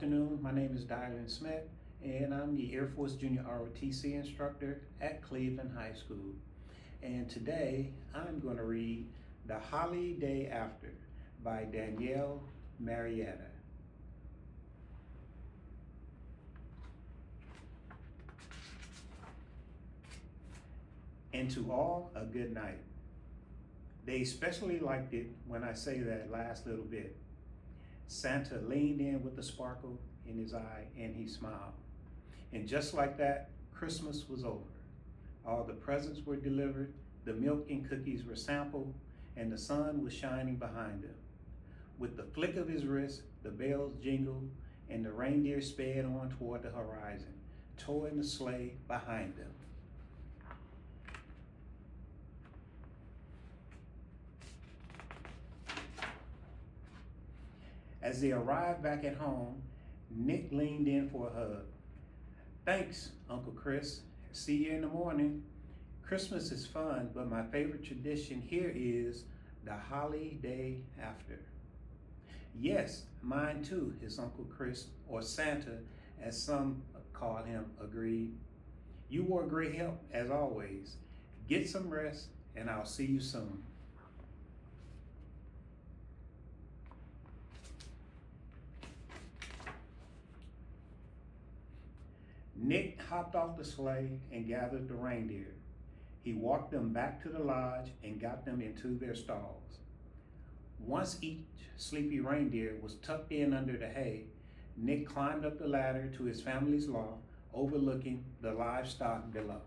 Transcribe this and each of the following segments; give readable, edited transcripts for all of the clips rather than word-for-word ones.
afternoon. My name is Dylan Smith, and I'm the Air Force Junior ROTC instructor at Cleveland High School. And today I'm going to read The Holiday After by Danielle, Marietta. And to all, a good night. They especially liked it when I say that last little bit. Santa leaned in with a sparkle in his eye and he smiled. And just like that, Christmas was over. All the presents were delivered, the milk and cookies were sampled, and the sun was shining behind them. With the flick of his wrist, the bells jingled, and the reindeer sped on toward the horizon, towing the sleigh behind them. As they arrived back at home, Nick leaned in for a hug. Thanks, Uncle Chris. See you in the morning. Christmas is fun, but my favorite tradition here is the holiday after. Yes, mine too, his Uncle Chris, or Santa, as some call him, agreed. You were a great help, as always. Get some rest, and I'll see you soon. Nick hopped off the sleigh and gathered the reindeer. He walked them back to the lodge and got them into their stalls. Once each sleepy reindeer was tucked in under the hay, Nick climbed up the ladder to his family's loft, overlooking the livestock below.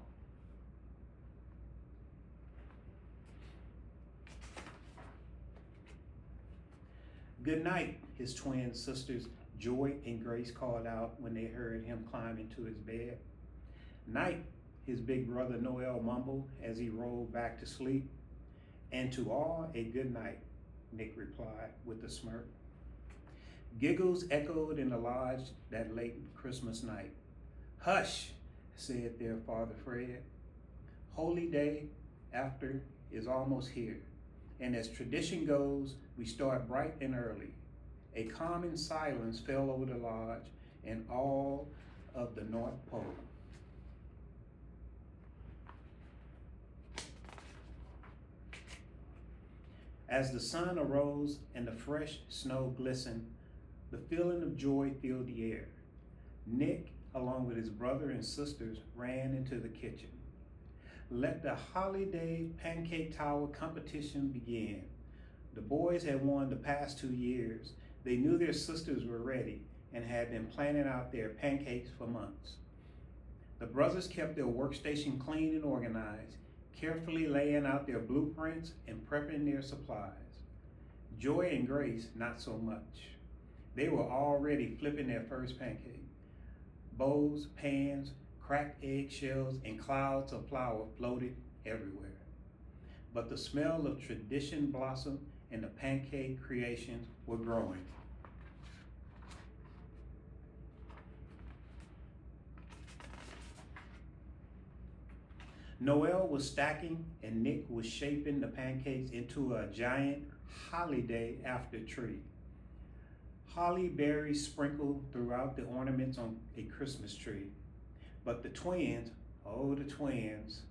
Good night, his twin sisters Joy and Grace called out when they heard him climb into his bed. Night, his big brother Noel mumbled as he rolled back to sleep. And to all, a good night, Nick replied with a smirk. Giggles echoed in the lodge that late Christmas night. Hush, said their father Fred. Holy day after is almost here. And as tradition goes, we start bright and early. A common silence fell over the lodge and all of the North Pole. As the sun arose and the fresh snow glistened, the feeling of joy filled the air. Nick, along with his brother and sisters, ran into the kitchen. Let the holiday pancake tower competition begin. The boys had won the past 2 years. They knew their sisters were ready and had been planning out their pancakes for months. The brothers kept their workstation clean and organized, carefully laying out their blueprints and prepping their supplies. Joy and Grace, not so much. They were already flipping their first pancake. Bowls, pans, cracked eggshells, and clouds of flour floated everywhere. But the smell of tradition blossomed and the pancake creations were growing. Noel was stacking and Nick was shaping the pancakes into a giant holiday after tree. Holly berries sprinkled throughout the ornaments on a Christmas tree. But the twins, oh the twins,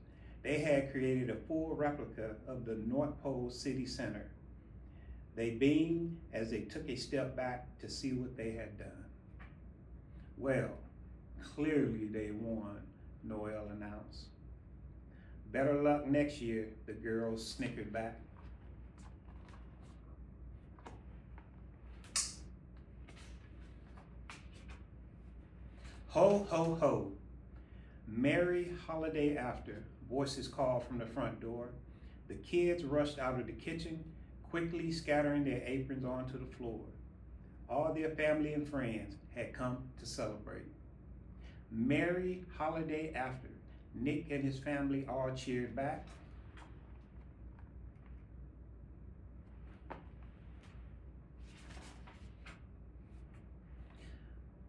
they had created a full replica of the North Pole City Center. They beamed as they took a step back to see what they had done. Well, clearly they won, Noel announced. Better luck next year, the girls snickered back. Ho, ho, ho. Merry holiday after, voices called from the front door. The kids rushed out of the kitchen, quickly scattering their aprons onto the floor. All their family and friends had come to celebrate. Merry holiday after. Nick and his family all cheered back.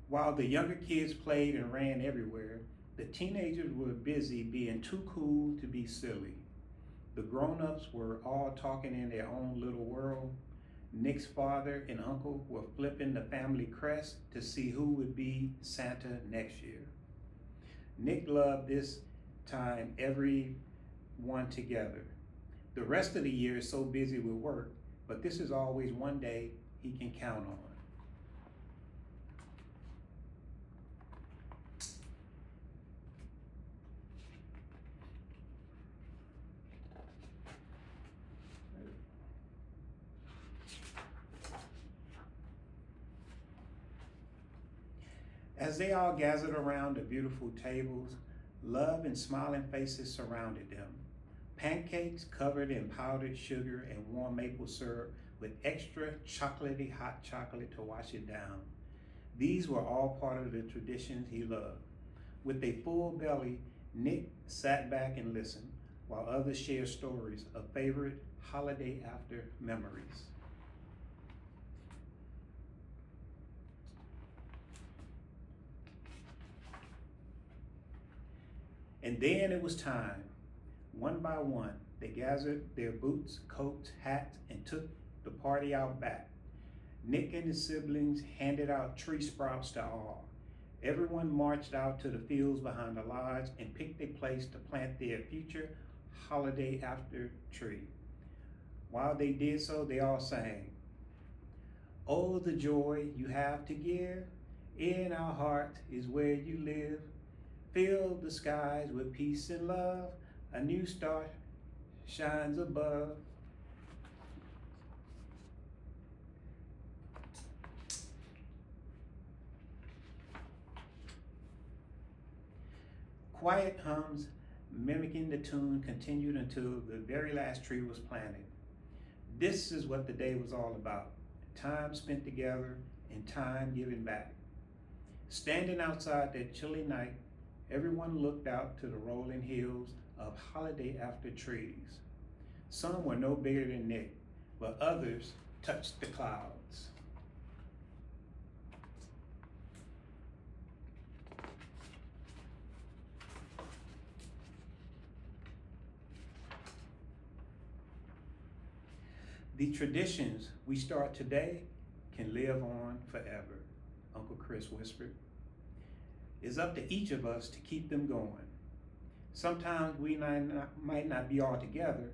While the younger kids played and ran everywhere, the teenagers were busy being too cool to be silly. The grown-ups were all talking in their own little world. Nick's father and uncle were flipping the family crest to see who would be Santa next year. Nick loved this time, everyone together. The rest of the year is so busy with work, but this is always one day he can count on. As they all gathered around the beautiful tables, love and smiling faces surrounded them. Pancakes covered in powdered sugar and warm maple syrup with extra chocolatey hot chocolate to wash it down. These were all part of the traditions he loved. With a full belly, Nick sat back and listened, while others shared stories of favorite holiday after memories. And then it was time. One by one, they gathered their boots, coats, hats, and took the party out back. Nick and his siblings handed out tree sprouts to all. Everyone marched out to the fields behind the lodge and picked a place to plant their future holiday after tree. While they did so, they all sang, "Oh, the joy you have to give, in our heart is where you live. Fill the skies with peace and love, a new star shines above." Quiet hums mimicking the tune continued until the very last tree was planted. This is what the day was all about: time spent together and time given back. Standing outside that chilly night, everyone looked out to the rolling hills of holiday after trees. Some were no bigger than Nick, but others touched the clouds. The traditions we start today can live on forever, Uncle Chris whispered. It's up to each of us to keep them going. Sometimes we might not be all together,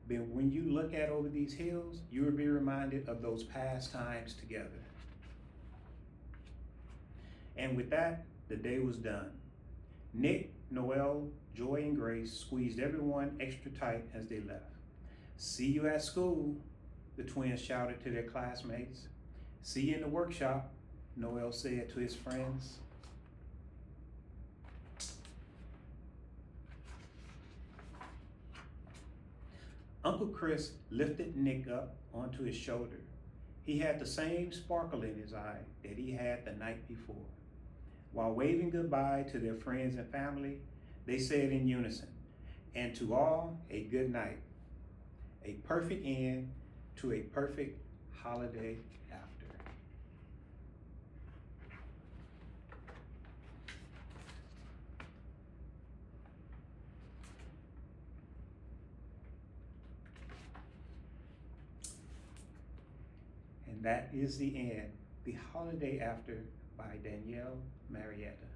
but when you look out over these hills, you will be reminded of those past times together. And with that, the day was done. Nick, Noel, Joy, and Grace squeezed everyone extra tight as they left. "See you at school," the twins shouted to their classmates. "See you in the workshop," Noel said to his friends. Uncle Chris lifted Nick up onto his shoulder. He had the same sparkle in his eye that he had the night before. While waving goodbye to their friends and family, they said in unison, "And to all, a good night. A perfect end to a perfect holiday after." And that is the end, The Holiday After by Danielle, Marietta.